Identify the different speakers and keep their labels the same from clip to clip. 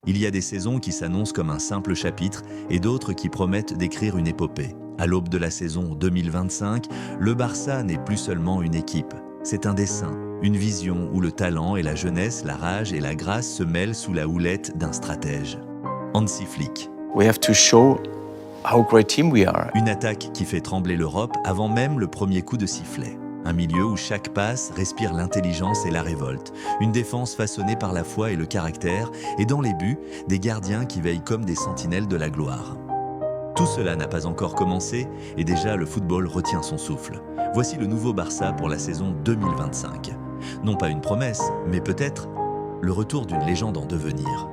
Speaker 1: Il y a des saisons qui s'annoncent comme un simple chapitre et d'autres qui promettent d'écrire une épopée. À l'aube de la saison 2025, le Barça n'est plus seulement une équipe. C'est un dessin, une vision où le talent et la jeunesse, la rage et la grâce se mêlent sous la houlette d'un stratège. Hansi Flick.
Speaker 2: We have to show how great team we are.
Speaker 1: Une attaque qui fait trembler l'Europe avant même le premier coup de sifflet. Un milieu où chaque passe respire l'intelligence et la révolte. Une défense façonnée par la foi et le caractère. Et dans les buts, des gardiens qui veillent comme des sentinelles de la gloire. Tout cela n'a pas encore commencé et déjà le football retient son souffle. Voici le nouveau Barça pour la saison 2025. Non pas une promesse, mais peut-être le retour d'une légende en devenir.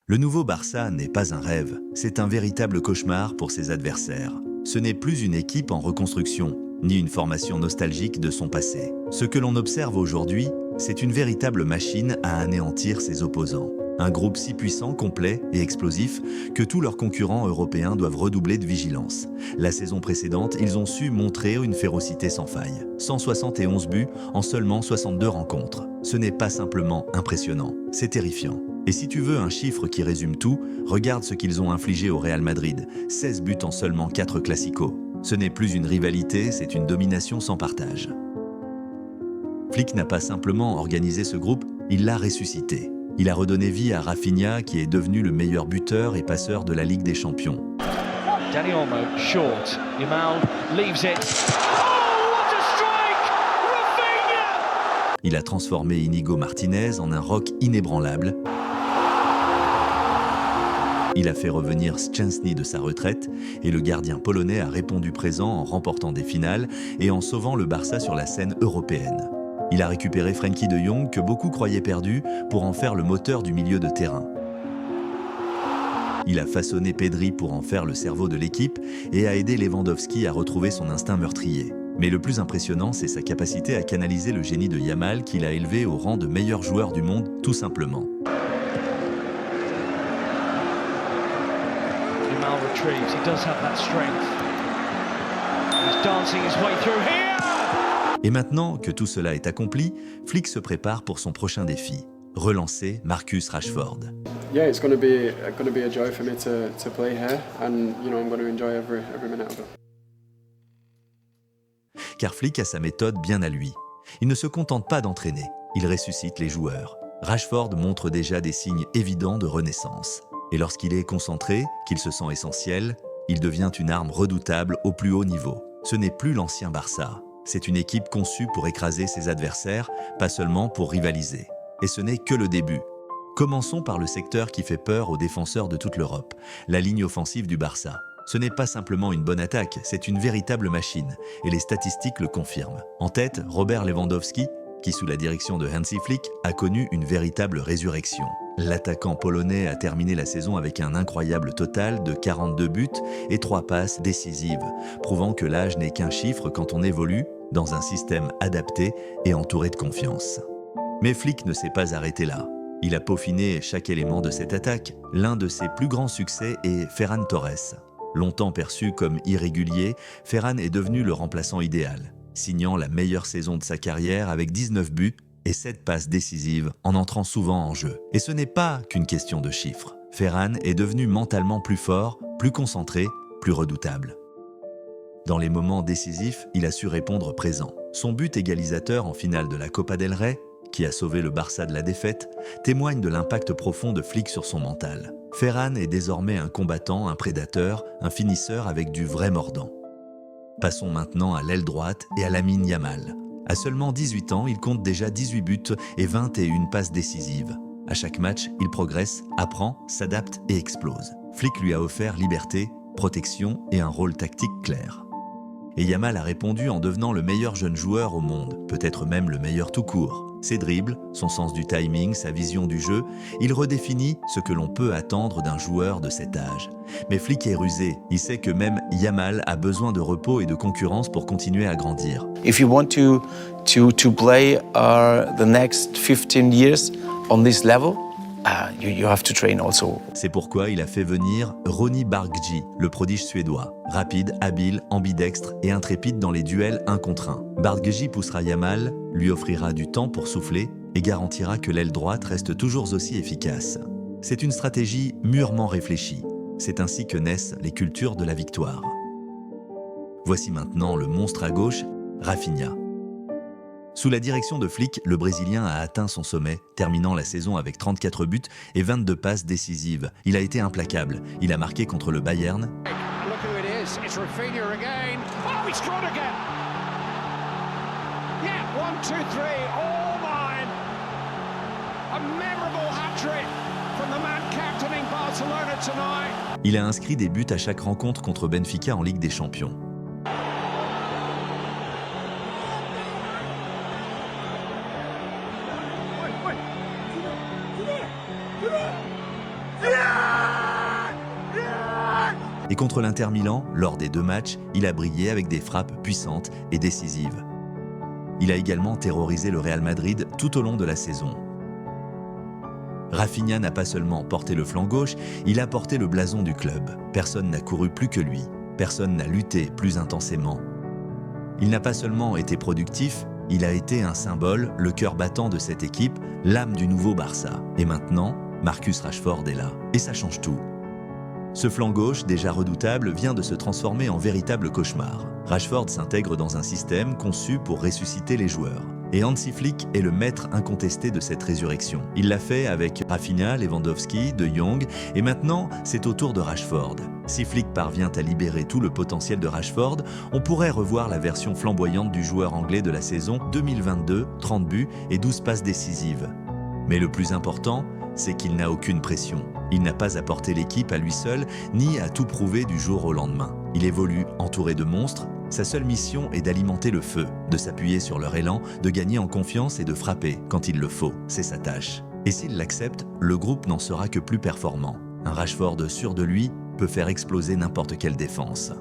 Speaker 1: Le nouveau Barça n'est pas un rêve, c'est un véritable cauchemar pour ses adversaires. Ce n'est plus une équipe en reconstruction, ni une formation nostalgique de son passé. Ce que l'on observe aujourd'hui, c'est une véritable machine à anéantir ses opposants. Un groupe si puissant, complet et explosif que tous leurs concurrents européens doivent redoubler de vigilance. La saison précédente, ils ont su montrer une férocité sans faille. 171 buts en seulement 62 rencontres. Ce n'est pas simplement impressionnant, c'est terrifiant. Et si tu veux un chiffre qui résume tout, regarde ce qu'ils ont infligé au Real Madrid. 16 buts en seulement 4 classicos. Ce n'est plus une rivalité, c'est une domination sans partage. Flick n'a pas simplement organisé ce groupe, il l'a ressuscité. Il a redonné vie à Rafinha qui est devenu le meilleur buteur et passeur de la Ligue des Champions.
Speaker 3: Dani Olmo, short. Yamal leaves it. Oh, what a strike! Rafinha!
Speaker 1: Il a transformé Inigo Martinez en un roc inébranlable. Il a fait revenir Szczęsny de sa retraite et le gardien polonais a répondu présent en remportant des finales et en sauvant le Barça sur la scène européenne. Il a récupéré Frenkie de Jong que beaucoup croyaient perdu pour en faire le moteur du milieu de terrain. Il a façonné Pedri pour en faire le cerveau de l'équipe et a aidé Lewandowski à retrouver son instinct meurtrier. Mais le plus impressionnant, c'est sa capacité à canaliser le génie de Yamal qu'il a élevé au rang de meilleur joueur du monde, tout simplement.
Speaker 3: Yamal retrieves. He does have that strength. He's dancing his way through here.
Speaker 1: Et maintenant que tout cela est accompli, Flick se prépare pour son prochain défi, relancer Marcus Rashford.
Speaker 4: Yeah, it's going to be a joy for me to play here, and I'm going to enjoy every minute of it.
Speaker 1: Car Flick a sa méthode bien à lui. Il ne se contente pas d'entraîner, il ressuscite les joueurs. Rashford montre déjà des signes évidents de renaissance. Et lorsqu'il est concentré, qu'il se sent essentiel, il devient une arme redoutable au plus haut niveau. Ce n'est plus l'ancien Barça. C'est une équipe conçue pour écraser ses adversaires, pas seulement pour rivaliser. Et ce n'est que le début. Commençons par le secteur qui fait peur aux défenseurs de toute l'Europe, la ligne offensive du Barça. Ce n'est pas simplement une bonne attaque, c'est une véritable machine, et les statistiques le confirment. En tête, Robert Lewandowski, qui sous la direction de Hansi Flick a connu une véritable résurrection. L'attaquant polonais a terminé la saison avec un incroyable total de 42 buts et 3 passes décisives, prouvant que l'âge n'est qu'un chiffre quand on évolue dans un système adapté et entouré de confiance. Mais Flick ne s'est pas arrêté là. Il a peaufiné chaque élément de cette attaque. L'un de ses plus grands succès est Ferran Torres. Longtemps perçu comme irrégulier, Ferran est devenu le remplaçant idéal, signant la meilleure saison de sa carrière avec 19 buts et 7 passes décisives en entrant souvent en jeu. Et ce n'est pas qu'une question de chiffres. Ferran est devenu mentalement plus fort, plus concentré, plus redoutable. Dans les moments décisifs, il a su répondre présent. Son but égalisateur en finale de la Copa del Rey, qui a sauvé le Barça de la défaite, témoigne de l'impact profond de Flick sur son mental. Ferran est désormais un combattant, un prédateur, un finisseur avec du vrai mordant. Passons maintenant à l'aile droite et à Lamine Yamal. À seulement 18 ans, il compte déjà 18 buts et 21 passes décisives. À chaque match, il progresse, apprend, s'adapte et explose. Flick lui a offert liberté, protection et un rôle tactique clair. Et Yamal a répondu en devenant le meilleur jeune joueur au monde, peut-être même le meilleur tout court. Ses dribbles, son sens du timing, sa vision du jeu, il redéfinit ce que l'on peut attendre d'un joueur de cet âge. Mais Flick est rusé, il sait que même Yamal a besoin de repos et de concurrence pour continuer à grandir.
Speaker 2: If you want to play the next 15 years on this level, You have to train also.
Speaker 1: C'est pourquoi il a fait venir Ronny Bargji, le prodige suédois. Rapide, habile, ambidextre et intrépide dans les duels 1 contre 1. Bargji poussera Yamal, lui offrira du temps pour souffler et garantira que l'aile droite reste toujours aussi efficace. C'est une stratégie mûrement réfléchie. C'est ainsi que naissent les cultures de la victoire. Voici maintenant le monstre à gauche, Rafinha. Sous la direction de Flick, le Brésilien a atteint son sommet, terminant la saison avec 34 buts et 22 passes décisives. Il a été implacable. Il a marqué contre le Bayern.
Speaker 3: Look who it is. It's Rafinha again. Oh, he scored again. Yeah, 1, 2, 3, all mine. A memorable hat-trick from the man captaining Barcelona tonight.
Speaker 1: Il a inscrit des buts à chaque rencontre contre Benfica en Ligue des Champions. Et contre l'Inter Milan, lors des 2 matchs, il a brillé avec des frappes puissantes et décisives. Il a également terrorisé le Real Madrid tout au long de la saison. Rafinha n'a pas seulement porté le flanc gauche, il a porté le blason du club. Personne n'a couru plus que lui, personne n'a lutté plus intensément. Il n'a pas seulement été productif, il a été un symbole, le cœur battant de cette équipe, l'âme du nouveau Barça. Et maintenant, Marcus Rashford est là, et ça change tout. Ce flanc gauche, déjà redoutable, vient de se transformer en véritable cauchemar. Rashford s'intègre dans un système conçu pour ressusciter les joueurs. Et Hansi Flick est le maître incontesté de cette résurrection. Il l'a fait avec Rafinha, Lewandowski, De Jong, et maintenant, c'est au tour de Rashford. Si Flick parvient à libérer tout le potentiel de Rashford, on pourrait revoir la version flamboyante du joueur anglais de la saison 2022, 30 buts et 12 passes décisives. Mais le plus important, c'est qu'il n'a aucune pression. Il n'a pas à porter l'équipe à lui seul, ni à tout prouver du jour au lendemain. Il évolue entouré de monstres. Sa seule mission est d'alimenter le feu, de s'appuyer sur leur élan, de gagner en confiance et de frapper quand il le faut. C'est sa tâche. Et s'il l'accepte, le groupe n'en sera que plus performant. Un Rashford sûr de lui peut faire exploser n'importe quelle défense.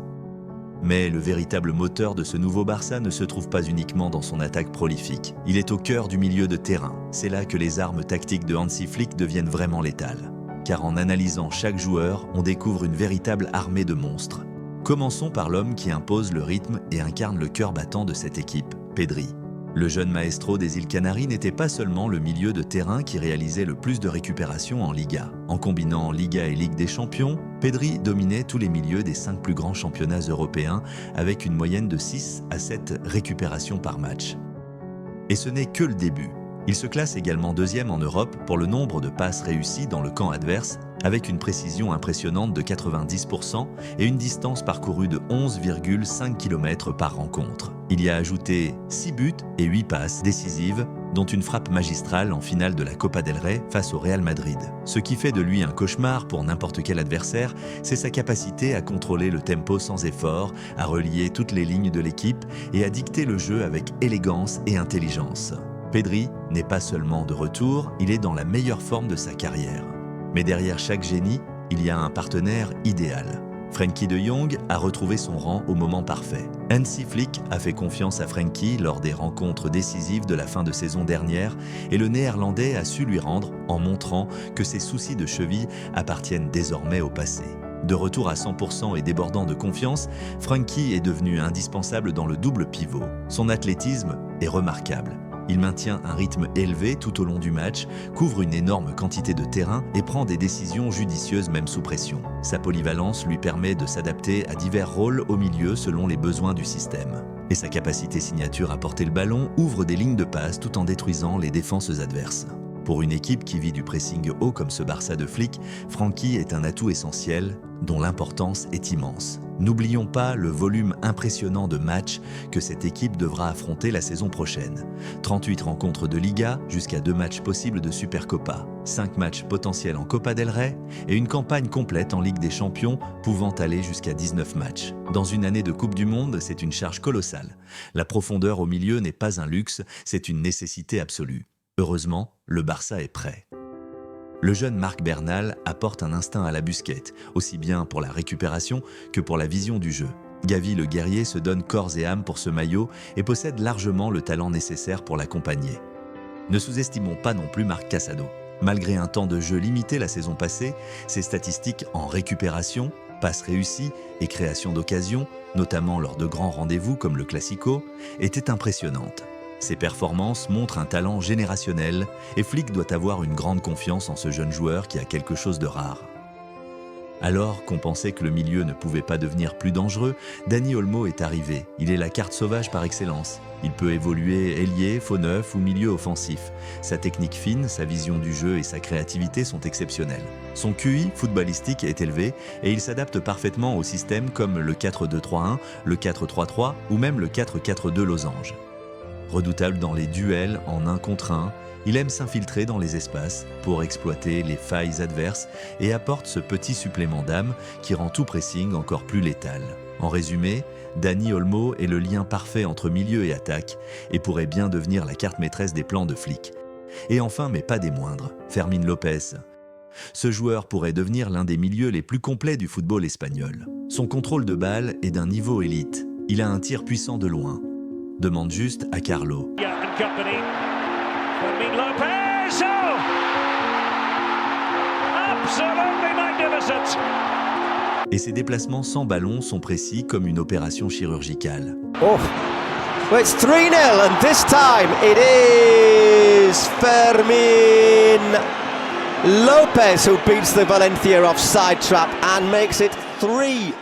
Speaker 1: Mais le véritable moteur de ce nouveau Barça ne se trouve pas uniquement dans son attaque prolifique. Il est au cœur du milieu de terrain. C'est là que les armes tactiques de Hansi Flick deviennent vraiment létales. Car en analysant chaque joueur, on découvre une véritable armée de monstres. Commençons par l'homme qui impose le rythme et incarne le cœur battant de cette équipe, Pedri. Le jeune maestro des îles Canaries n'était pas seulement le milieu de terrain qui réalisait le plus de récupérations en Liga. En combinant Liga et Ligue des Champions, Pedri dominait tous les milieux des 5 plus grands championnats européens avec une moyenne de 6 à 7 récupérations par match. Et ce n'est que le début. Il se classe également 2e en Europe pour le nombre de passes réussies dans le camp adverse, avec une précision impressionnante de 90% et une distance parcourue de 11,5 km par rencontre. Il y a ajouté 6 buts et 8 passes décisives, dont une frappe magistrale en finale de la Copa del Rey face au Real Madrid. Ce qui fait de lui un cauchemar pour n'importe quel adversaire, c'est sa capacité à contrôler le tempo sans effort, à relier toutes les lignes de l'équipe et à dicter le jeu avec élégance et intelligence. Pedri n'est pas seulement de retour, il est dans la meilleure forme de sa carrière. Mais derrière chaque génie, il y a un partenaire idéal. Frenkie de Jong a retrouvé son rang au moment parfait. Hansi Flick a fait confiance à Frenkie lors des rencontres décisives de la fin de saison dernière et le Néerlandais a su lui rendre en montrant que ses soucis de cheville appartiennent désormais au passé. De retour à 100% et débordant de confiance, Frenkie est devenu indispensable dans le double pivot. Son athlétisme est remarquable. Il maintient un rythme élevé tout au long du match, couvre une énorme quantité de terrain et prend des décisions judicieuses même sous pression. Sa polyvalence lui permet de s'adapter à divers rôles au milieu selon les besoins du système. Et sa capacité signature à porter le ballon ouvre des lignes de passe tout en détruisant les défenses adverses. Pour une équipe qui vit du pressing haut comme ce Barça de Flick, Frenkie est un atout essentiel dont l'importance est immense. N'oublions pas le volume impressionnant de matchs que cette équipe devra affronter la saison prochaine. 38 rencontres de Liga, jusqu'à 2 matchs possibles de Supercopa, 5 matchs potentiels en Copa del Rey et une campagne complète en Ligue des Champions pouvant aller jusqu'à 19 matchs. Dans une année de Coupe du Monde, c'est une charge colossale. La profondeur au milieu n'est pas un luxe, c'est une nécessité absolue. Heureusement, le Barça est prêt. Le jeune Marc Bernal apporte un instinct à la Busquets, aussi bien pour la récupération que pour la vision du jeu. Gavi le guerrier se donne corps et âme pour ce maillot et possède largement le talent nécessaire pour l'accompagner. Ne sous-estimons pas non plus Marc Casado. Malgré un temps de jeu limité la saison passée, ses statistiques en récupération, passes réussies et création d'occasions, notamment lors de grands rendez-vous comme le Classico, étaient impressionnantes. Ses performances montrent un talent générationnel et Flick doit avoir une grande confiance en ce jeune joueur qui a quelque chose de rare. Alors qu'on pensait que le milieu ne pouvait pas devenir plus dangereux, Dani Olmo est arrivé. Il est la carte sauvage par excellence. Il peut évoluer ailier, faux neuf ou milieu offensif. Sa technique fine, sa vision du jeu et sa créativité sont exceptionnelles. Son QI footballistique est élevé et il s'adapte parfaitement aux systèmes comme le 4-2-3-1, le 4-3-3 ou même le 4-4-2 losange. Redoutable dans les duels en 1 contre 1, il aime s'infiltrer dans les espaces pour exploiter les failles adverses et apporte ce petit supplément d'âme qui rend tout pressing encore plus létal. En résumé, Dani Olmo est le lien parfait entre milieu et attaque et pourrait bien devenir la carte maîtresse des plans de Flick. Et enfin, mais pas des moindres, Fermín López. Ce joueur pourrait devenir l'un des milieux les plus complets du football espagnol. Son contrôle de balle est d'un niveau élite. Il a un tir puissant de loin. Demande juste à Carlo.
Speaker 3: Fermín López! Oh! Absolutely magnificent!
Speaker 1: Et ses déplacements sans ballon sont précis comme une opération chirurgicale.
Speaker 5: Oh, well, it's 3-0 and this time it is Fermín López who beats the Valencia offside trap and makes it 3-0.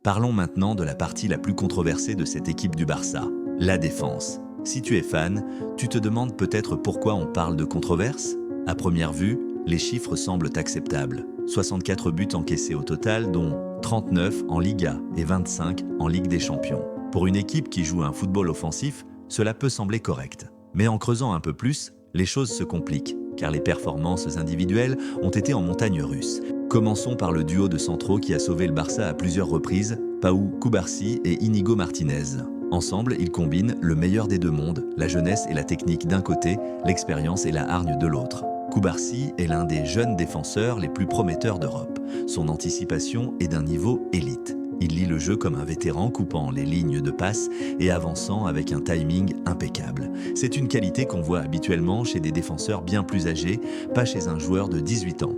Speaker 1: Parlons maintenant de la partie la plus controversée de cette équipe du Barça, la défense. Si tu es fan, tu te demandes peut-être pourquoi on parle de controverse ? À première vue, les chiffres semblent acceptables. 64 buts encaissés au total, dont 39 en Liga et 25 en Ligue des Champions. Pour une équipe qui joue un football offensif, cela peut sembler correct. Mais en creusant un peu plus, les choses se compliquent, car les performances individuelles ont été en montagne russe. Commençons par le duo de centraux qui a sauvé le Barça à plusieurs reprises, Pau Cubarsí et Íñigo Martínez. Ensemble, ils combinent le meilleur des deux mondes, la jeunesse et la technique d'un côté, l'expérience et la hargne de l'autre. Cubarsí est l'un des jeunes défenseurs les plus prometteurs d'Europe. Son anticipation est d'un niveau élite. Il lit le jeu comme un vétéran, coupant les lignes de passe et avançant avec un timing impeccable. C'est une qualité qu'on voit habituellement chez des défenseurs bien plus âgés, pas chez un joueur de 18 ans.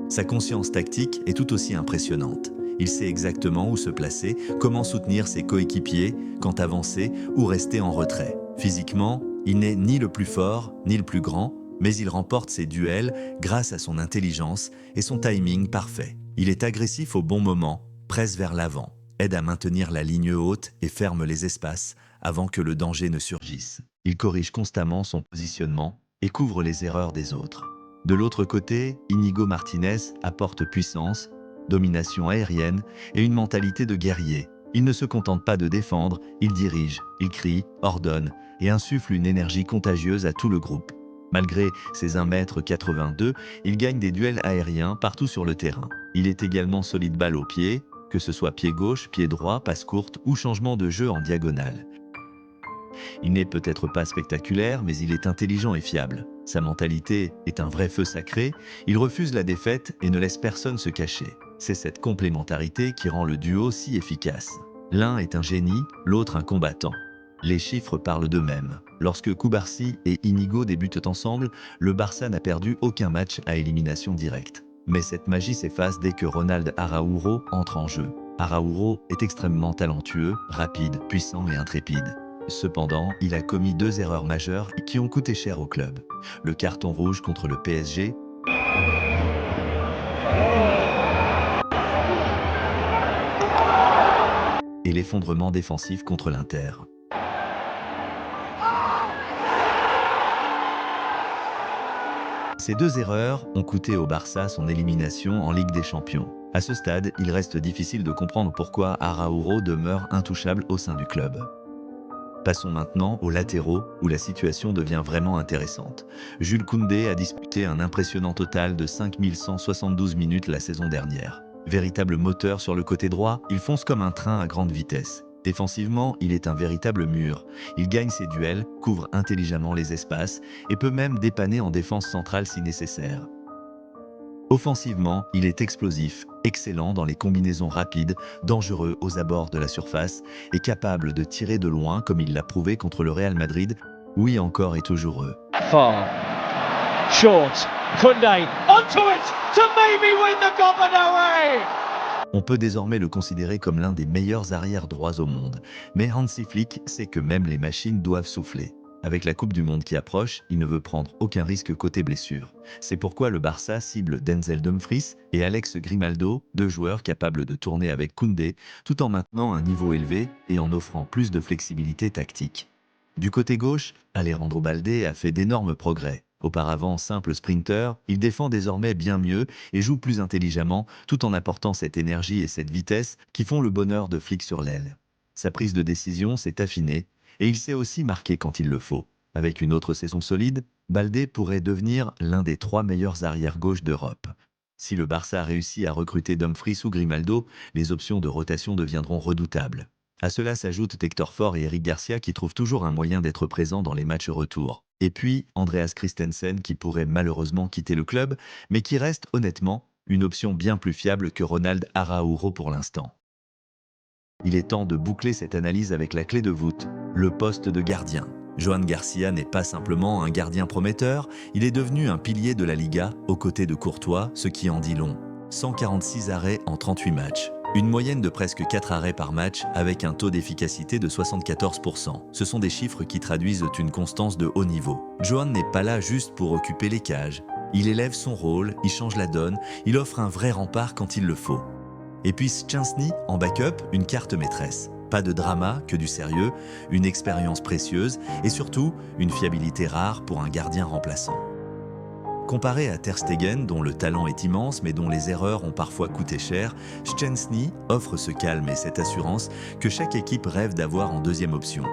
Speaker 1: Sa conscience tactique est tout aussi impressionnante. Il sait exactement où se placer, comment soutenir ses coéquipiers, quand avancer ou rester en retrait. Physiquement, il n'est ni le plus fort, ni le plus grand, mais il remporte ses duels grâce à son intelligence et son timing parfait. Il est agressif au bon moment, presse vers l'avant, aide à maintenir la ligne haute et ferme les espaces avant que le danger ne surgisse. Il corrige constamment son positionnement et couvre les erreurs des autres. De l'autre côté, Íñigo Martínez apporte puissance, domination aérienne et une mentalité de guerrier. Il ne se contente pas de défendre, il dirige, il crie, ordonne et insuffle une énergie contagieuse à tout le groupe. Malgré ses 1,82 m, il gagne des duels aériens partout sur le terrain. Il est également solide balle au pied, que ce soit pied gauche, pied droit, passe courte ou changement de jeu en diagonale. Il n'est peut-être pas spectaculaire, mais il est intelligent et fiable. Sa mentalité est un vrai feu sacré, il refuse la défaite et ne laisse personne se cacher. C'est cette complémentarité qui rend le duo si efficace. L'un est un génie, l'autre un combattant. Les chiffres parlent d'eux-mêmes. Lorsque Cubarsí et Íñigo débutent ensemble, le Barça n'a perdu aucun match à élimination directe. Mais cette magie s'efface dès que Ronald Araújo entre en jeu. Araújo est extrêmement talentueux, rapide, puissant et intrépide. Cependant, il a commis 2 erreurs majeures qui ont coûté cher au club. Le carton rouge contre le PSG et l'effondrement défensif contre l'Inter. Ces 2 erreurs ont coûté au Barça son élimination en Ligue des Champions. À ce stade, il reste difficile de comprendre pourquoi Araújo demeure intouchable au sein du club. Passons maintenant aux latéraux, où la situation devient vraiment intéressante. Jules Koundé a disputé un impressionnant total de 5172 minutes la saison dernière. Véritable moteur sur le côté droit, il fonce comme un train à grande vitesse. Défensivement, il est un véritable mur. Il gagne ses duels, couvre intelligemment les espaces et peut même dépanner en défense centrale si nécessaire. Offensivement, il est explosif, excellent dans les combinaisons rapides, dangereux aux abords de la surface et capable de tirer de loin comme il l'a prouvé contre le Real Madrid, oui encore et toujours eux.
Speaker 3: Short. Koundé. Onto it to maybe win the Copa del Rey.
Speaker 1: On peut désormais le considérer comme l'un des meilleurs arrières droits au monde. Mais Hansi Flick sait que même les machines doivent souffler. Avec la Coupe du Monde qui approche, il ne veut prendre aucun risque côté blessure. C'est pourquoi le Barça cible Denzel Dumfries et Alex Grimaldo, deux joueurs capables de tourner avec Koundé, tout en maintenant un niveau élevé et en offrant plus de flexibilité tactique. Du côté gauche, Alejandro Balde a fait d'énormes progrès. Auparavant simple sprinter, il défend désormais bien mieux et joue plus intelligemment tout en apportant cette énergie et cette vitesse qui font le bonheur de Flick sur l'aile. Sa prise de décision s'est affinée et il sait aussi marquer quand il le faut. Avec une autre saison solide, Balde pourrait devenir l'un des 3 meilleurs arrières-gauche d'Europe. Si le Barça a réussi à recruter Dumfries ou Grimaldo, les options de rotation deviendront redoutables. À cela s'ajoutent Hector Ford et Eric Garcia qui trouvent toujours un moyen d'être présents dans les matchs retour. Et puis, Andreas Christensen qui pourrait malheureusement quitter le club, mais qui reste honnêtement une option bien plus fiable que Ronald Araujo pour l'instant. Il est temps de boucler cette analyse avec la clé de voûte, le poste de gardien. Johan Garcia n'est pas simplement un gardien prometteur, il est devenu un pilier de la Liga aux côtés de Courtois, ce qui en dit long. 146 arrêts en 38 matchs. Une moyenne de presque 4 arrêts par match avec un taux d'efficacité de 74%. Ce sont des chiffres qui traduisent une constance de haut niveau. Johan n'est pas là juste pour occuper les cages. Il élève son rôle, il change la donne, il offre un vrai rempart quand il le faut. Et puis Szczęsny, en backup, une carte maîtresse. Pas de drama, que du sérieux, une expérience précieuse et surtout une fiabilité rare pour un gardien remplaçant. Comparé à Ter Stegen, dont le talent est immense mais dont les erreurs ont parfois coûté cher, Szczęsny offre ce calme et cette assurance que chaque équipe rêve d'avoir en deuxième option.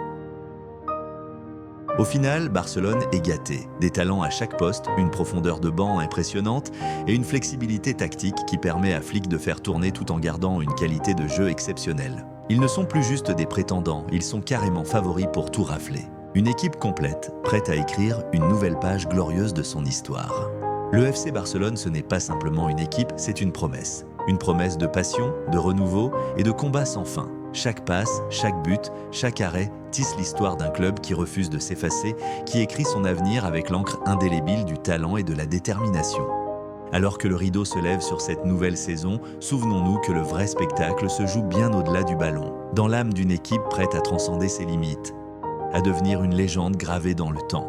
Speaker 1: Au final, Barcelone est gâté. Des talents à chaque poste, une profondeur de banc impressionnante et une flexibilité tactique qui permet à Flick de faire tourner tout en gardant une qualité de jeu exceptionnelle. Ils ne sont plus juste des prétendants, ils sont carrément favoris pour tout rafler. Une équipe complète, prête à écrire une nouvelle page glorieuse de son histoire. Le FC Barcelone, ce n'est pas simplement une équipe, c'est une promesse. Une promesse de passion, de renouveau et de combat sans fin. Chaque passe, chaque but, chaque arrêt tisse l'histoire d'un club qui refuse de s'effacer, qui écrit son avenir avec l'encre indélébile du talent et de la détermination. Alors que le rideau se lève sur cette nouvelle saison, souvenons-nous que le vrai spectacle se joue bien au-delà du ballon, dans l'âme d'une équipe prête à transcender ses limites, à devenir une légende gravée dans le temps.